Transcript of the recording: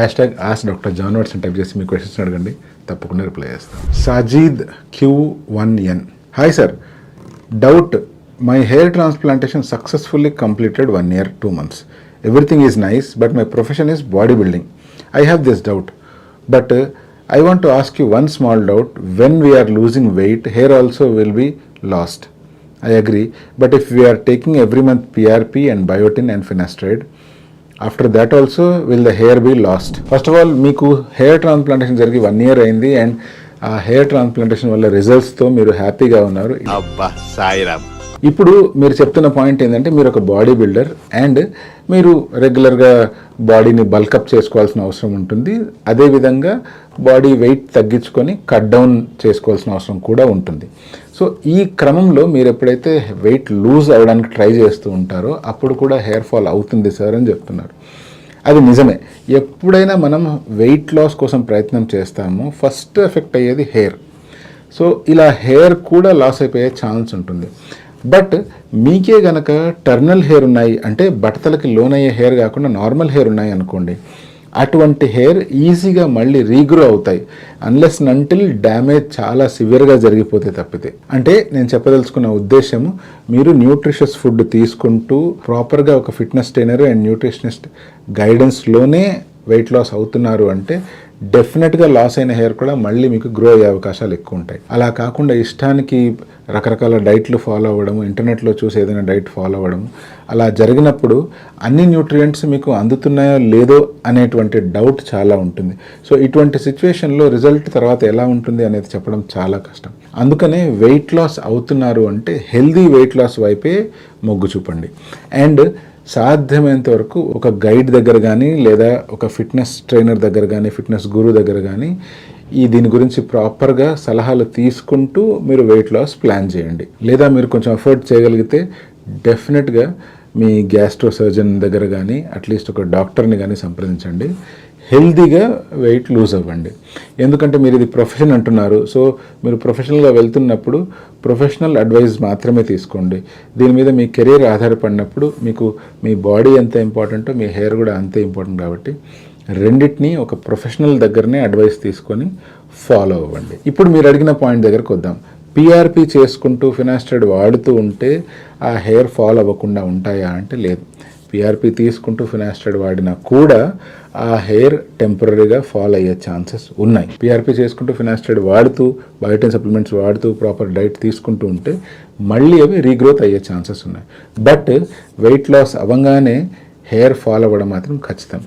#ask Dr. John Watson type చేసి మీ questions అడగండి, తప్పకుండా రిప్లై చేస్తాం. Sajid Q1N. Hi sir, doubt. My hair transplantation successfully completed 1 year 2 months. Everything is nice, but my profession is bodybuilding. I have this doubt, but I want to ask you one small doubt. When we are losing weight, hair also will be lost. I agree, but if we are taking every month PRP and biotin and finasteride, after that also will the hair be lost? First of all, మీకు hair transplantation జరిగి 1 year అయింది and ఆ hair transplantation వల్ల రిజల్ట్స్తో మీరు హ్యాపీగా ఉన్నారు. అబ్బా సాయిరామ్. ఇప్పుడు మీరు చెప్తున్న పాయింట్ ఏంటంటే మీరు ఒక బాడీ బిల్డర్ అండ్ మీరు రెగ్యులర్గా బాడీని బల్కప్ చేసుకోవాల్సిన అవసరం ఉంటుంది. అదేవిధంగా బాడీ వెయిట్ తగ్గించుకొని కట్ డౌన్ చేసుకోవాల్సిన అవసరం కూడా ఉంటుంది. సో ఈ క్రమంలో మీరు ఎప్పుడైతే వెయిట్ లూజ్ అవ్వడానికి ట్రై చేస్తూ ఉంటారో అప్పుడు కూడా హెయిర్ ఫాల్ అవుతుంది సార్ అని చెప్తున్నారు. అది నిజమే. ఎప్పుడైనా మనం వెయిట్ లాస్ కోసం ప్రయత్నం చేస్తామో ఫస్ట్ ఎఫెక్ట్ అయ్యేది హెయిర్. సో ఇలా హెయిర్ కూడా లాస్ అయిపోయే ఛాన్స్ ఉంటుంది. బట్ మీకే గనక టర్నల్ హెయిర్ ఉన్నాయి అంటే బట్టతలకి లోనయ్యే హెయిర్ కాకుండా నార్మల్ హెయిర్ ఉన్నాయి అనుకోండి, అటువంటి హెయిర్ ఈజీగా మళ్ళీ రీగ్రో అవుతాయి అన్లెస్ నంటిల్ డ్యామేజ్ చాలా సివియర్గా జరిగిపోతే తప్పితే. అంటే నేను చెప్పదలుచుకున్న ఉద్దేశము, మీరు న్యూట్రిషియస్ ఫుడ్ తీసుకుంటూ ప్రాపర్గా ఒక ఫిట్నెస్ ట్రైనర్ అండ్ న్యూట్రిషనిస్ట్ గైడెన్స్లోనే వెయిట్ లాస్ అవుతున్నారు అంటే డెఫినెట్గా లాస్ అయిన హెయిర్ కూడా మళ్ళీ మీకు గ్రో అయ్యే అవకాశాలు ఎక్కువ ఉంటాయి. అలా కాకుండా ఇష్టానికి రకరకాల డైట్లు ఫాలో అవ్వడము, ఇంటర్నెట్లో చూసి ఏదైనా డైట్ ఫాలో అవ్వడము, అలా జరిగినప్పుడు అన్ని న్యూట్రియంట్స్ మీకు అందుతున్నాయో లేదో అనేటువంటి డౌట్ చాలా ఉంటుంది. సో ఇటువంటి సిచ్యువేషన్లో రిజల్ట్ తర్వాత ఎలా ఉంటుంది అనేది చెప్పడం చాలా కష్టం. అందుకనే వెయిట్ లాస్ అవుతున్నారు అంటే హెల్దీ వెయిట్ లాస్ వైపే మొగ్గు చూపండి. అండ్ సాధ్యమైనంత వరకు ఒక గైడ్ దగ్గర కానీ లేదా ఒక ఫిట్నెస్ ట్రైనర్ దగ్గర కానీ ఫిట్నెస్ గురు దగ్గర కానీ దీని గురించి ప్రాపర్గా సలహాలు తీసుకుంటూ మీరు వెయిట్ లాస్ ప్లాన్ చేయండి. లేదా మీరు కొంచెం అఫోర్డ్ చేయగలిగితే డెఫినెట్గా మీ గ్యాస్ట్రో సర్జన్ దగ్గర కానీ అట్లీస్ట్ ఒక డాక్టర్ని కానీ సంప్రదించండి. హెల్దీగా వెయిట్ లూజ్ అవ్వండి. ఎందుకంటే మీరు ఇది ప్రొఫెషన్ అంటున్నారు. సో మీరు ప్రొఫెషనల్గా వెళ్తున్నప్పుడు ప్రొఫెషనల్ అడ్వైస్ మాత్రమే తీసుకోండి. దీని మీద మీ కెరీర్ ఆధారపడినప్పుడు మీకు మీ బాడీ ఎంత ఇంపార్టెంటో మీ హెయిర్ కూడా అంతే ఇంపార్టెంట్. కాబట్టి రెండింటినీ ఒక ప్రొఫెషనల్ దగ్గరనే అడ్వైస్ తీసుకొని ఫాలో అవ్వండి. ఇప్పుడు మీరు అడిగిన పాయింట్ దగ్గరకు వద్దాం. PRP చేసుకుంటూ ఫినాస్టైడ్ వాడుతూ ఉంటే ఆ హెయిర్ ఫాల్ అవ్వకుండా ఉంటాయా అంటే లేదు. PRP తీసుకుంటూ ఫినాస్టైడ్ వాడినా కూడా ఆ హెయిర్ టెంపరీగా ఫాల్ అయ్యే ఛాన్సెస్ ఉన్నాయి. PRP చేసుకుంటూ ఫినాస్టైడ్ వాడుతూ బయోటిన్ సప్లిమెంట్స్ వాడుతూ ప్రాపర్ డైట్ తీసుకుంటూ ఉంటే మళ్ళీ అవి రీగ్రోత్ అయ్యే ఛాన్సెస్ ఉన్నాయి. బట్ వెయిట్ లాస్ అవ్వగానే హెయిర్ ఫాల్ అవ్వడం మాత్రం ఖచ్చితం.